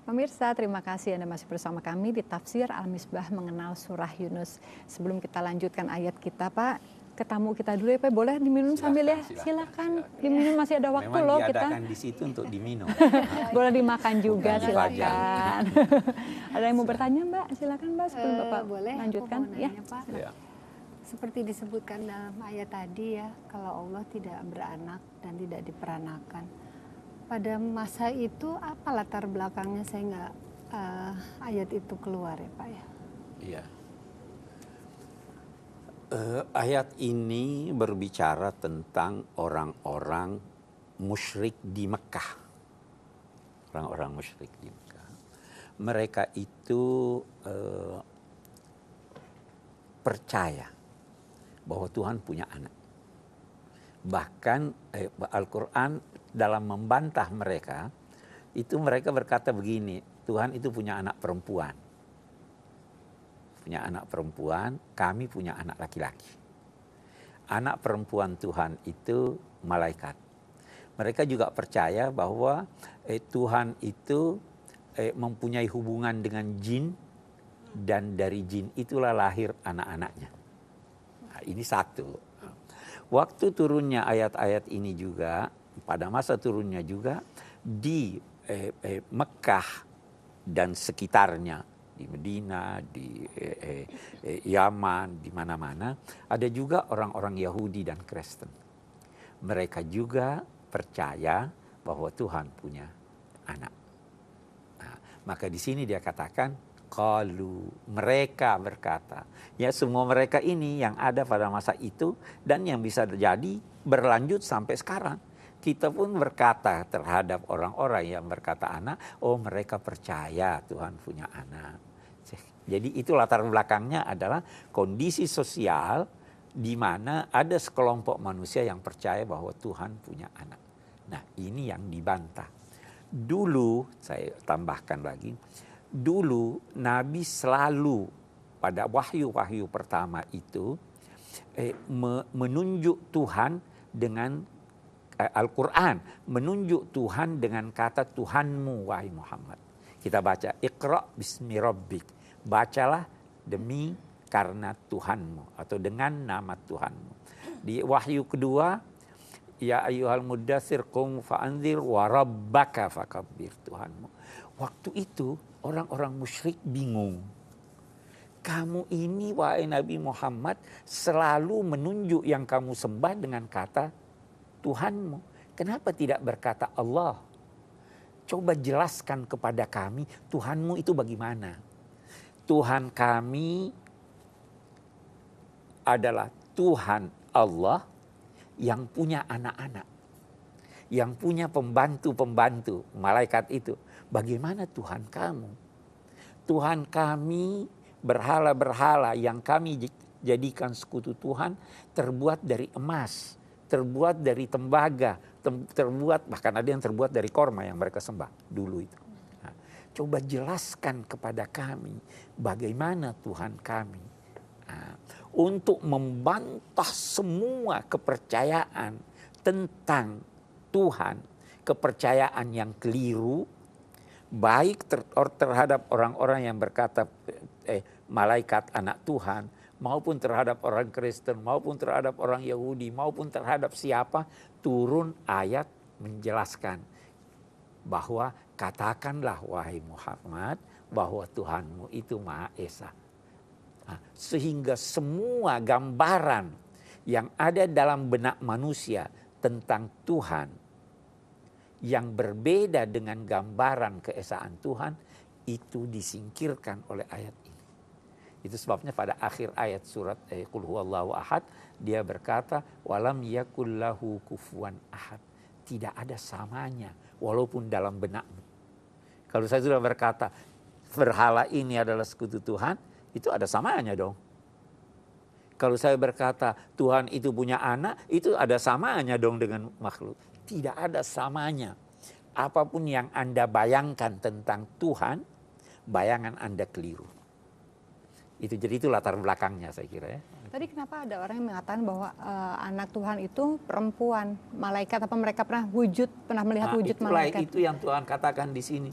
Pemirsa, terima kasih Anda masih bersama kami di Tafsir Al-Misbah mengenal surah Yunus. Sebelum kita lanjutkan ayat kita, Pak, ke tamu kita dulu ya Pak. Boleh diminum sambil ya? Silakan. Diminum, masih ada waktu Memang loh kita. diadakan di situ untuk diminum. Boleh dimakan juga, Bukan silakan. Ada yang mau bertanya Mbak? Silakan Mbak sebelum Bapak boleh, lanjutkan. Aku mau nanya, Pak. Ya. Seperti disebutkan dalam ayat tadi ya, kalau Allah tidak beranak dan tidak diperanakan. Pada masa itu apa latar belakangnya sehingga ayat itu keluar ya Pak ya? Iya. Ayat ini berbicara tentang orang-orang musyrik di Mekah. Orang-orang musyrik di Mekah. Mereka itu percaya bahwa Tuhan punya anak. Bahkan Al-Quran dalam membantah mereka, itu mereka berkata begini, Tuhan itu punya anak perempuan. Punya anak perempuan, kami punya anak laki-laki. Anak perempuan Tuhan itu malaikat. Mereka juga percaya bahwa Tuhan itu mempunyai hubungan dengan jin, dan dari jin itulah lahir anak-anaknya. Nah, ini satu. Waktu turunnya ayat-ayat ini juga, pada masa turunnya juga di Mekah dan sekitarnya, di Medina, di Yaman, di mana-mana, ada juga orang-orang Yahudi dan Kristen. Mereka juga percaya bahwa Tuhan punya anak. Nah, maka di sini dia katakan, qalu, mereka berkata. Ya, semua mereka ini yang ada pada masa itu dan yang bisa terjadi berlanjut sampai sekarang. Kita pun berkata terhadap orang-orang yang berkata anak, oh mereka percaya Tuhan punya anak. Jadi itu latar belakangnya adalah kondisi sosial di mana ada sekelompok manusia yang percaya bahwa Tuhan punya anak. Nah, ini yang dibantah. Dulu, saya tambahkan lagi, dulu Nabi selalu pada wahyu-wahyu pertama itu menunjuk Tuhan dengan Al-Quran, menunjuk Tuhan dengan kata Tuhanmu wahai Muhammad. Kita baca Iqra bismi rabbik, bacalah demi karena Tuhanmu atau dengan nama Tuhanmu. Di wahyu kedua, ya ayyuhal muddatsir qum fa'anzir wa rabbaka fakabbir, Tuhanmu. Waktu itu orang-orang musyrik bingung. Kamu ini wahai Nabi Muhammad selalu menunjuk yang kamu sembah dengan kata Tuhanmu. Kenapa tidak berkata Allah? Coba jelaskan kepada kami Tuhanmu itu bagaimana? Tuhan kami adalah Tuhan Allah yang punya anak-anak. Yang punya pembantu-pembantu, malaikat itu. Bagaimana Tuhan kamu? Tuhan kami, berhala-berhala yang kami jadikan sekutu Tuhan terbuat dari emas, terbuat dari tembaga, terbuat bahkan ada yang terbuat dari korma yang mereka sembah dulu itu. Nah, coba jelaskan kepada kami bagaimana Tuhan kami. Nah, untuk membantah semua kepercayaan tentang Tuhan, kepercayaan yang keliru, baik terhadap orang-orang yang berkata malaikat anak Tuhan, maupun terhadap orang Kristen, maupun terhadap orang Yahudi, maupun terhadap siapa, turun ayat menjelaskan bahwa katakanlah wahai Muhammad bahwa Tuhanmu itu Maha Esa. Nah, sehingga semua gambaran yang ada dalam benak manusia tentang Tuhan yang berbeda dengan gambaran keesaan Tuhan itu disingkirkan oleh ayat ini. Itu sebabnya pada akhir ayat surat Qul huwallahu ahad dia berkata walam yakul lahu kufuwan ahad. Tidak ada samanya walaupun dalam benakmu. Kalau saya sudah berkata berhala ini adalah sekutu Tuhan, itu ada samanya dong. Kalau saya berkata Tuhan itu punya anak, itu ada samanya dong dengan makhluk. Tidak ada samanya. Apapun yang Anda bayangkan tentang Tuhan, bayangan Anda keliru. Jadi itu latar belakangnya saya kira ya. Tadi kenapa ada orang yang mengatakan bahwa anak Tuhan itu perempuan, malaikat, apa mereka pernah melihat wujud malaikat? Itu yang Tuhan katakan di sini.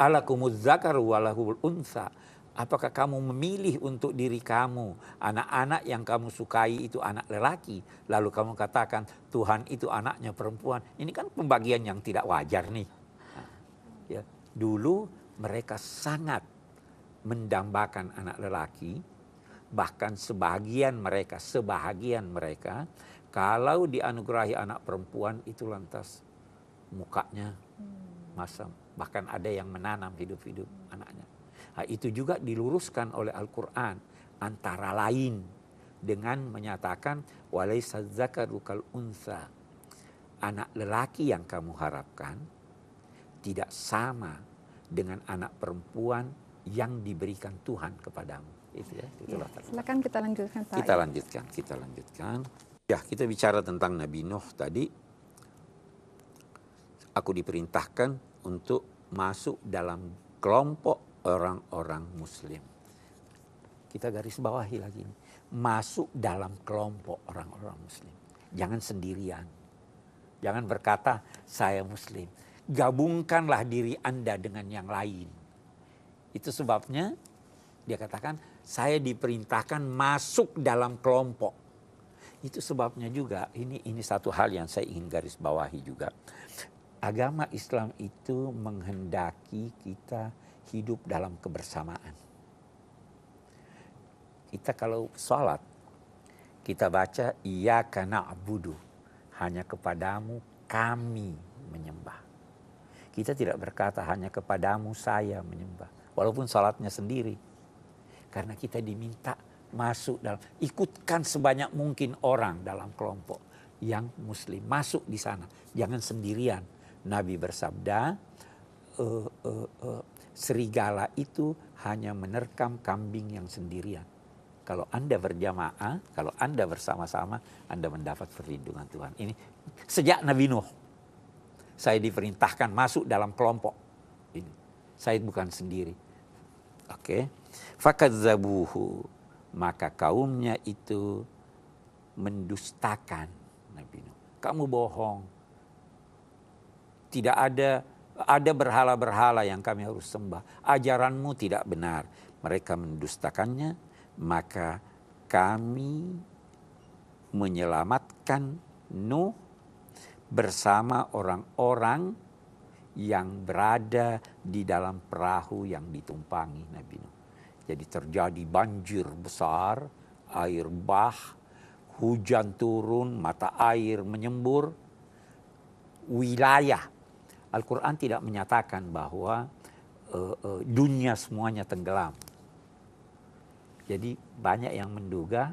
alakumuz zakaru walahul unsa. Apakah kamu memilih untuk diri kamu, anak-anak yang kamu sukai itu anak lelaki, lalu kamu katakan Tuhan itu anaknya perempuan. Ini kan pembagian yang tidak wajar nih. Nah, ya, dulu mereka sangat mendambakan anak lelaki, bahkan sebahagian mereka kalau dianugerahi anak perempuan itu lantas mukanya masam, bahkan ada yang menanam hidup-hidup anaknya. Nah, itu juga diluruskan oleh Al-Quran antara lain dengan menyatakan walaysa dzakaru kal unsa. Anak lelaki yang kamu harapkan tidak sama dengan anak perempuan yang diberikan Tuhan kepadamu. Itu ya, itulah. Silakan kita lanjutkan Pak. Kita lanjutkan. Ya, kita bicara tentang Nabi Nuh tadi. Aku diperintahkan untuk masuk dalam kelompok orang-orang muslim. Kita garis bawahi lagi. Masuk dalam kelompok orang-orang muslim. Jangan sendirian. Jangan berkata saya muslim. Gabungkanlah diri Anda dengan yang lain. Itu sebabnya dia katakan saya diperintahkan masuk dalam kelompok. Itu sebabnya juga ini satu hal yang saya ingin garis bawahi juga. Agama Islam itu menghendaki kita hidup dalam kebersamaan. Kita kalau sholat, kita baca iyyaka na'budu, hanya kepadamu kami menyembah. Kita tidak berkata hanya kepadamu saya menyembah, walaupun sholatnya sendiri. Karena kita diminta masuk dalam, ikutkan sebanyak mungkin orang dalam kelompok yang muslim, masuk di sana, jangan sendirian. Nabi bersabda, serigala itu hanya menerkam kambing yang sendirian. Kalau Anda berjamaah, kalau Anda bersama-sama, Anda mendapat perlindungan Tuhan. Ini sejak Nabi Nuh, saya diperintahkan masuk dalam kelompok ini. Saya bukan sendiri. Oke. Fakadzabuhu, maka kaumnya itu mendustakan Nabi Nuh. Kamu bohong. Tidak ada berhala-berhala yang kami harus sembah. Ajaranmu tidak benar. Mereka mendustakannya, maka kami menyelamatkan Nuh bersama orang-orang yang berada di dalam perahu yang ditumpangi Nabi Nuh. Jadi terjadi banjir besar, air bah, hujan turun, mata air menyembur, wilayah. Al-Quran tidak menyatakan bahwa dunia semuanya tenggelam. Jadi banyak yang menduga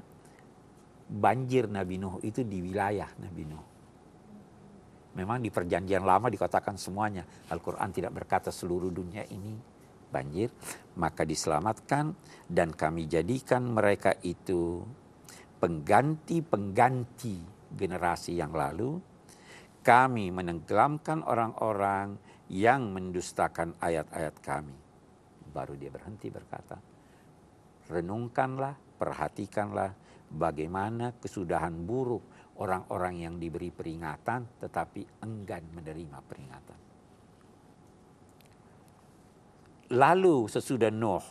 banjir Nabi Nuh itu di wilayah Nabi Nuh. Memang di perjanjian lama dikatakan semuanya. Al-Quran tidak berkata seluruh dunia ini banjir. Maka diselamatkan dan kami jadikan mereka itu pengganti-pengganti generasi yang lalu. Kami menenggelamkan orang-orang yang mendustakan ayat-ayat kami. Baru dia berhenti berkata, renungkanlah, perhatikanlah bagaimana kesudahan buruk orang-orang yang diberi peringatan tetapi enggan menerima peringatan. Lalu sesudah Nuh,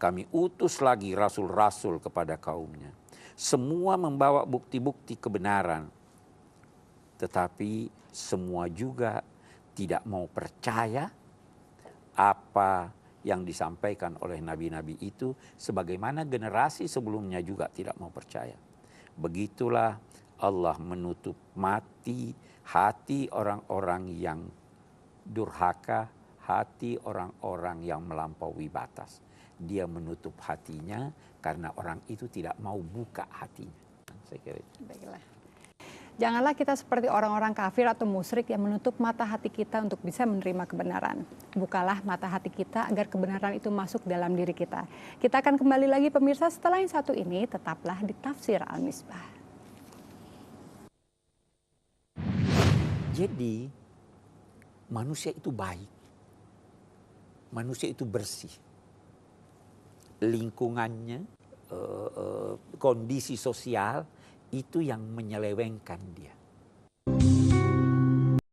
kami utus lagi rasul-rasul kepada kaumnya. Semua membawa bukti-bukti kebenaran. Tetapi semua juga tidak mau percaya apa yang disampaikan oleh nabi-nabi itu, sebagaimana generasi sebelumnya juga tidak mau percaya. Begitulah Allah menutup hati orang-orang yang durhaka, hati orang-orang yang melampaui batas. Dia menutup hatinya karena orang itu tidak mau buka hatinya. Saya kira itu. Baiklah. Janganlah kita seperti orang-orang kafir atau musyrik yang menutup mata hati kita untuk bisa menerima kebenaran. Bukalah mata hati kita agar kebenaran itu masuk dalam diri kita. Kita akan kembali lagi pemirsa setelah yang satu ini, tetaplah di Tafsir Al-Misbah. Jadi manusia itu baik. Manusia itu bersih. Lingkungannya, kondisi sosial, itu yang menyelewengkan dia.